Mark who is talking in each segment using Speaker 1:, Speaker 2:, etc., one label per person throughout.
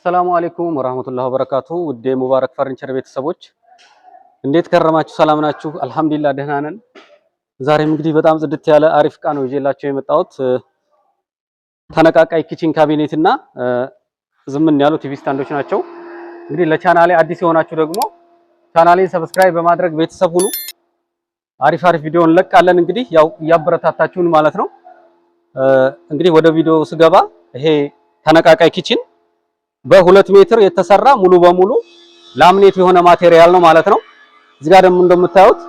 Speaker 1: አሰላሙ አለይኩም ወራህመቱላሂ ወበረካቱ። ውድ ሙባረክ ፈርኒቸር ቤተሰቦች እንዴት ከረማችሁ? ሰላም ናችሁ? አልሐምዱሊላህ ደህና ነን። ዛሬም እንግዲህ በጣም ጽድት ያለ አሪፍ እቃ ነው ይዤላችሁ የመጣሁት። ተነቃቃይ ኪችን ካቢኔት እና ዝምን ያሉ ቲቪ ስታንዶች ናቸው። እንግዲህ ለቻናሌ አዲስ የሆናችሁ ደግሞ ቻናሌን ሰብስክራይብ በማድረግ ቤተሰብ ሁኑ። አሪፍ ቪዲዮ እንለቃለን። እንግዲህ ያው እያበረታታችሁን ማለት ነው። እንግዲህ ወደ ቪዲዮ ስገባ ይሄ ተነቃቃይ ኪችን በ2 ሜትር የተሰራ ሙሉ በሙሉ ላምኔት የሆነ ማቴሪያል ነው ማለት ነው። እዚህ ጋር ደግሞ እንደምታዩት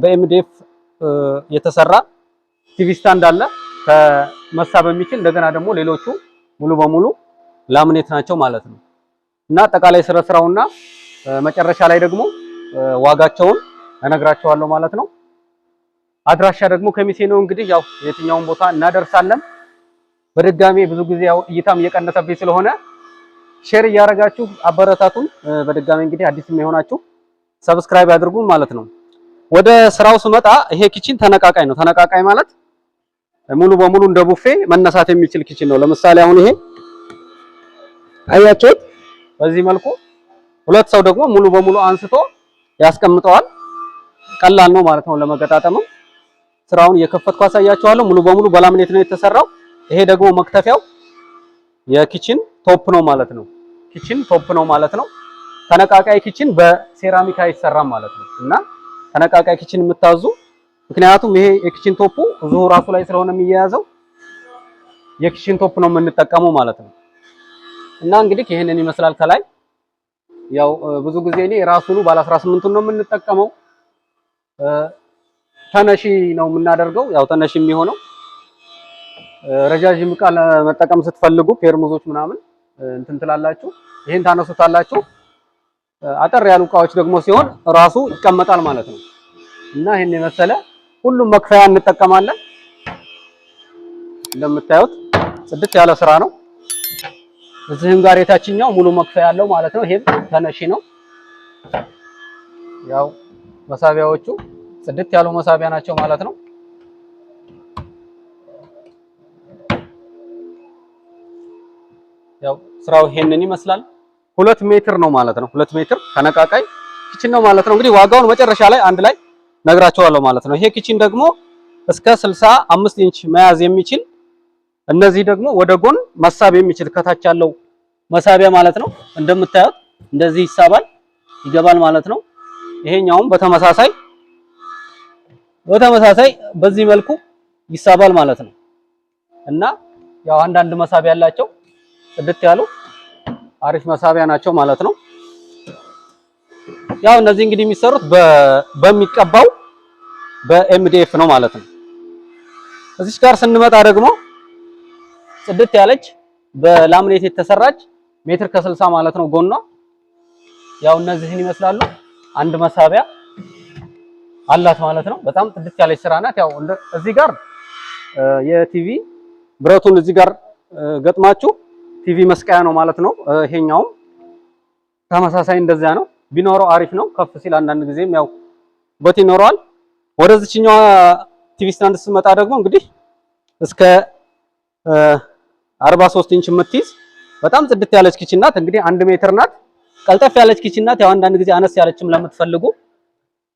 Speaker 1: በኤምዲኤፍ የተሰራ ቲቪ ስታንድ አለ ከመሳብ የሚችል እንደገና ደግሞ ሌሎቹ ሙሉ በሙሉ ላምኔት ናቸው ማለት ነው። እና አጠቃላይ ስራውና መጨረሻ ላይ ደግሞ ዋጋቸውን እነግራቸዋለሁ ማለት ነው። አድራሻ ደግሞ ከሚሴ ነው። እንግዲህ ያው የትኛውን ቦታ እናደርሳለን። በድጋሚ ብዙ ጊዜ ያው እይታም እየቀነሰብኝ ስለሆነ ሼር እያደረጋችሁ አበረታቱን። በድጋሚ እንግዲህ አዲስም የሆናችሁ ሰብስክራይብ አድርጉ ማለት ነው። ወደ ስራው ስመጣ ይሄ ኪችን ተነቃቃይ ነው። ተነቃቃይ ማለት ሙሉ በሙሉ እንደ ቡፌ መነሳት የሚችል ኪችን ነው። ለምሳሌ አሁን ይሄ አያችሁት፣ በዚህ መልኩ ሁለት ሰው ደግሞ ሙሉ በሙሉ አንስቶ ያስቀምጠዋል። ቀላል ነው ማለት ነው ለመገጣጠም። ስራውን እየከፈትኩ አሳያችኋለሁ። ሙሉ በሙሉ በላምኔት ነው የተሰራው። ይሄ ደግሞ መክተፊያው የኪችን ቶፕ ነው ማለት ነው። ኪችን ቶፕ ነው ማለት ነው። ተነቃቃይ ኪችን በሴራሚክ አይሰራም ማለት ነው። እና ተነቃቃይ ኪችን የምታዙ ምክንያቱም ይሄ የኪችን ቶፑ እዚሁ ራሱ ላይ ስለሆነ የሚያያዘው የኪችን ቶፕ ነው የምንጠቀመው ማለት ነው። እና እንግዲህ ይሄንን ይመስላል ከላይ። ያው ብዙ ጊዜ እኔ ራሱኑ ባለ 18 ነው የምንጠቀመው። ተነሺ ነው የምናደርገው። ያው ተነሺ የሚሆነው ረጃጅም ዕቃ ለመጠቀም ስትፈልጉ ፔርሙዞች ምናምን እንትን ትላላችሁ፣ ይሄን ታነሱታላችሁ። አጠር ያሉ ዕቃዎች ደግሞ ሲሆን ራሱ ይቀመጣል ማለት ነው። እና ይሄን የመሰለ ሁሉም መክፈያ እንጠቀማለን። እንደምታዩት ጽድት ያለ ስራ ነው። እዚህም ጋር የታችኛው ሙሉ መክፈያ ያለው ማለት ነው። ይሄም ተነሺ ነው። ያው መሳቢያዎቹ ጽድት ያሉ መሳቢያ ናቸው ማለት ነው። ያው ስራው ይሄንን ይመስላል። 2 ሜትር ነው ማለት ነው። 2 ሜትር ተነቃቃይ ኪችን ነው ማለት ነው። እንግዲህ ዋጋውን መጨረሻ ላይ አንድ ላይ ነግራቸዋለሁ ማለት ነው። ይሄ ኪችን ደግሞ እስከ 65 ኢንች መያዝ የሚችል እነዚህ ደግሞ ወደ ጎን መሳብ የሚችል ከታች ያለው መሳቢያ ማለት ነው። እንደምታዩት እንደዚህ ይሳባል ይገባል ማለት ነው። ይሄኛውም በተመሳሳይ በዚህ መልኩ ይሳባል ማለት ነው። እና ያው አንዳንድ መሳቢያ ያላቸው ጽድት ያሉ አሪፍ መሳቢያ ናቸው ማለት ነው። ያው እነዚህ እንግዲህ የሚሰሩት በሚቀባው በኤምዲኤፍ ነው ማለት ነው። እዚህ ጋር ስንመጣ ደግሞ ጽድት ያለች በላምኔት የተሰራች ሜትር ከ60 ማለት ነው ጎኗ። ያው እነዚህን ይመስላሉ። አንድ መሳቢያ አላት ማለት ነው። በጣም ጽድት ያለች ስራ ናት። ያው እዚህ ጋር የቲቪ ብረቱን እዚህ ጋር ገጥማችሁ ቲቪ መስቀያ ነው ማለት ነው። ይሄኛውም ተመሳሳይ እንደዚያ ነው። ቢኖረው አሪፍ ነው። ከፍ ሲል አንዳንድ ጊዜም ያው ቦት ይኖረዋል። ወደዚህኛው ቲቪ ስታንድ ስመጣ ደግሞ እንግዲህ እስከ 43 ኢንች የምትይዝ በጣም ጽድት ያለች ኪችን ናት። እንግዲህ 1 ሜትር ናት። ቀልጠፍ ያለች ኪችን ናት። ያው አንዳንድ ጊዜ አነስ ያለችም ለምትፈልጉ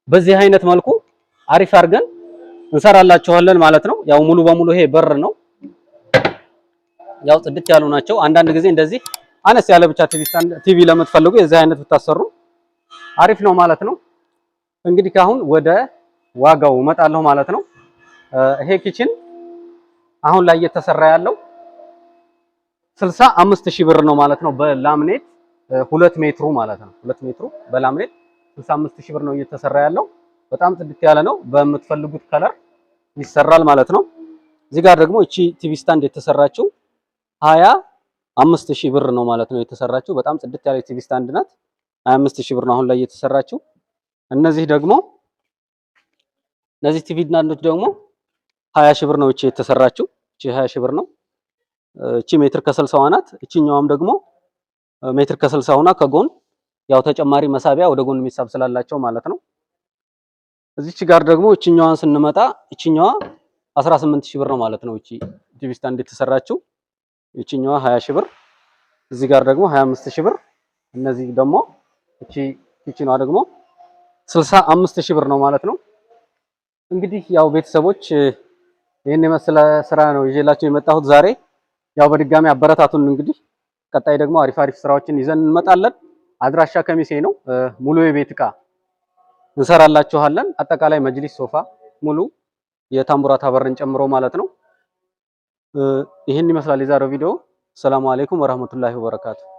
Speaker 1: በዚህ አይነት መልኩ አሪፍ አድርገን እንሰራላችኋለን ማለት ነው። ያው ሙሉ በሙሉ ይሄ በር ነው። ያው ጽድት ያሉ ናቸው። አንዳንድ ጊዜ እንደዚህ አነስ ያለ ብቻ ቲቪ ለምትፈልጉ የዚህ አይነት ብታሰሩ አሪፍ ነው ማለት ነው። እንግዲህ ካሁን ወደ ዋጋው እመጣለሁ ማለት ነው። ይሄ ኪችን አሁን ላይ እየተሰራ ያለው 65000 ብር ነው ማለት ነው። በላምኔት 2 ሜትሩ ማለት ነው። 2 ሜትሩ በላምኔት 65000 ብር ነው እየተሰራ ያለው። በጣም ጽድት ያለ ነው። በምትፈልጉት ከለር ይሰራል ማለት ነው። እዚህ ጋር ደግሞ እቺ ቲቪ ስታንድ የተሰራችው 25000 ብር ነው ማለት ነው የተሰራችው። በጣም ጽድት ያለ ቲቪ ስታንድ ናት። 25000 ብር ነው አሁን ላይ የተሰራችው። እነዚህ ቲቪ ስታንዶች ደግሞ 20000 ብር ነው እቺ የተሰራችው። እቺ 20000 ብር ነው። እቺ ሜትር ከ60 ናት። እቺኛውም ደግሞ ሜትር ከ60 ሆና ከጎን ያው ተጨማሪ መሳቢያ ወደ ጎን የሚሳብ ስላላቸው ማለት ነው። እዚች ጋር ደግሞ እቺኛዋን ስንመጣ እቺኛዋ 18000 ብር ነው ማለት ነው። እቺ ቲቪ ስታንድ የተሰራችው እቺኛዋ 20000 ብር እዚህ ጋር ደግሞ 25000 ብር። እነዚህ ደግሞ እቺ ኪችኗ ደግሞ 65000 ብር ነው ማለት ነው። እንግዲህ ያው ቤተሰቦች ይሄን የመሰለ ስራ ነው ይዤላችሁ የመጣሁት ዛሬ። ያው በድጋሚ አበረታቱን። እንግዲህ ቀጣይ ደግሞ አሪፍ አሪፍ ስራዎችን ይዘን እንመጣለን። አድራሻ ከሚሴ ነው። ሙሉ የቤት ዕቃ እንሰራላችኋለን። አጠቃላይ መጅሊስ፣ ሶፋ ሙሉ የታምቡራታ በርን ጨምሮ ማለት ነው። ይሄን ይመስላል የዛሬው ቪዲዮ። ሰላም አለይኩም ወራህመቱላሂ ወበረካቱ።